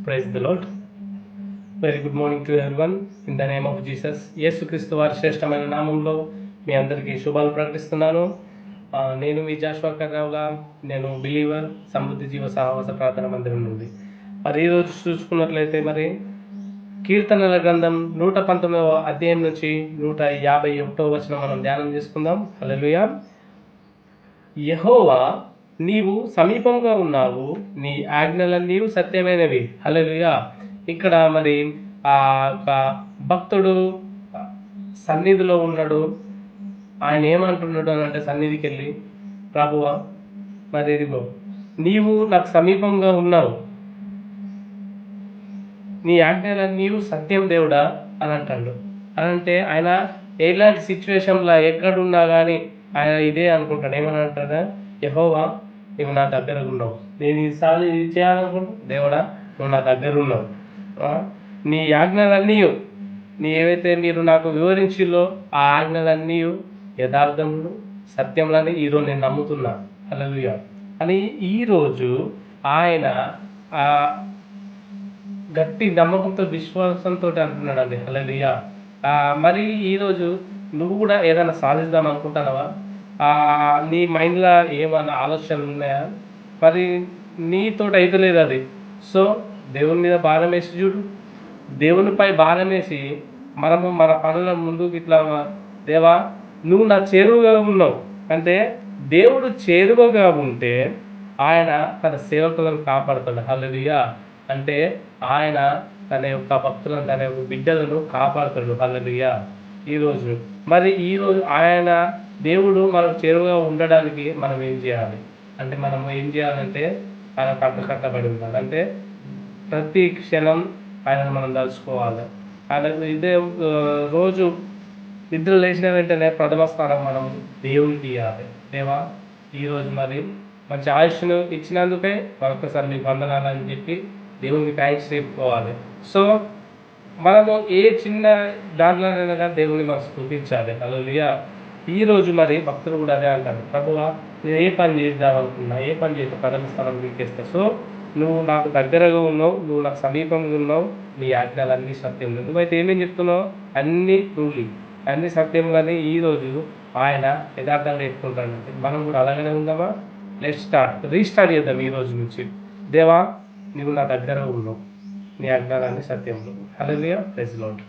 Praise the lord. Very good morning to everyone. In the name of Jesus, యేసుక్రీస్తు వారి శ్రేష్టమైన నామంలో మీ అందరికీ శుభాలు ప్రకటిస్తున్నాను. నేను మీ జాషువా కర్రావులా. నేను బిలీవర్ సమృద్ధి జీవ సహవాస ప్రార్థన మందిరం నుండి. మరి ఈరోజు చూసుకున్నట్లయితే మరి కీర్తనల గ్రంథం 119వ అధ్యాయం నుంచి 151వ వచనం మనం ధ్యానం చేసుకుందాం. హల్లెలూయా. యెహోవా, నీవు సమీపంగా ఉన్నావు, నీ ఆజ్ఞలన్నీ సత్యమైనవి. హల్లెలూయా. ఇక్కడ మరి ఒక భక్తుడు సన్నిధిలో ఉన్నాడు. ఆయన ఏమంటున్నాడు అని అంటే, సన్నిధికి వెళ్ళి, ప్రభువా, మరి ఇదిగో నీవు నాకు సమీపంగా ఉన్నావు, నీ ఆజ్ఞలన్నీ సత్యం దేవుడా అని అంటాడు. అని అంటే ఆయన ఎలాంటి సిచ్యువేషన్లో ఎక్కడున్నా కానీ ఆయన ఇదే అనుకుంటాడు. ఏమని అంటాడా, యెహోవా, నువ్వు నా దగ్గర ఉన్నావు, నేను ఈసారి ఇది చేయాలనుకుంటా, దేవుడా నువ్వు నా దగ్గర ఉన్నావు, నీ ఆజ్ఞలన్నీ ఏవైతే మీరు నాకు వివరించిలో ఆ ఆజ్ఞలన్నీ యథార్థములు సత్యములని ఈరోజు నేను నమ్ముతున్నా. హల్లెలూయా. అని ఈరోజు ఆయన గట్టి నమ్మకంతో విశ్వాసంతో అంటున్నాడండి. హల్లెలూయా. మరి ఈరోజు నువ్వు కూడా ఏదైనా సాధిద్దాం అనుకుంటున్నావా? నీ మైండ్లో ఏమైనా ఆలోచనలు ఉన్నాయా? మరి నీతో అయితే లేదు అది. సో దేవుని మీద భారం వేసి చూడు. దేవునిపై భారం వేసి మనము మన పనుల ముందుకు ఇట్లా, దేవా నువ్వు నా చేరువగా ఉన్నావు అంటే, దేవుడు చేరువగా ఉంటే ఆయన తన సేవకులను కాపాడుతాడు. హల్లెలూయా. అంటే ఆయన తన యొక్క భక్తులను, తన యొక్క బిడ్డలను కాపాడుతాడు. హల్లెలూయా. ఈరోజు ఆయన దేవుడు మనకు చేరువగా ఉండడానికి మనం ఏం చేయాలి అంటే, మనం ఏం చేయాలంటే ఆయన కట్టబడి ఉండాలి. అంటే ప్రతి క్షణం ఆయనను మనం తలుచుకోవాలి. ఆయన ఇదే రోజు నిద్ర లేచిన వెంటనే ప్రథమ స్థానం మనం దేవునికి ఇవ్వాలి. దేవా, ఈరోజు మరి మంచి ఆయుష్ను ఇచ్చినందుకే మరొకసారి మీకు వందనాలు అని చెప్పి దేవునికి థ్యాంక్స్ చెప్పుకోవాలి. సో మనము ఏ చిన్న దాంట్లోనైనా కానీ దేవుని మనం స్తుతించాలి. హల్లెలూయా. ఈరోజు మరి భక్తులు కూడా అదే అంటారు, ప్రభువా నేను ఏ పని చేద్దామనుకున్నా, ఏ పని చేస్తే ప్రథమ స్థానం మీకేస్తా. సో నువ్వు నాకు దగ్గరగా ఉన్నావు, నువ్వు నాకు సమీపంగా ఉన్నావు, నీ ఆజ్ఞలన్నీ సత్యం. నువ్వైతే ఏమేమి చెప్తున్నావు అన్నీ ట్రూలీ, అన్ని సత్యం. కానీ ఈరోజు ఆయన యథార్థంగా చెప్పుకుంటాడంటే మనం కూడా అలాగనే ఉందామా? రీస్టార్ట్ చేద్దాం ఈ రోజు నుంచి. దేవా, నువ్వు నా దగ్గర ఉన్నావు, నీ ఆజ్ఞలన్నీ సత్యంలో. హల్లెలూయా. Praise the lord.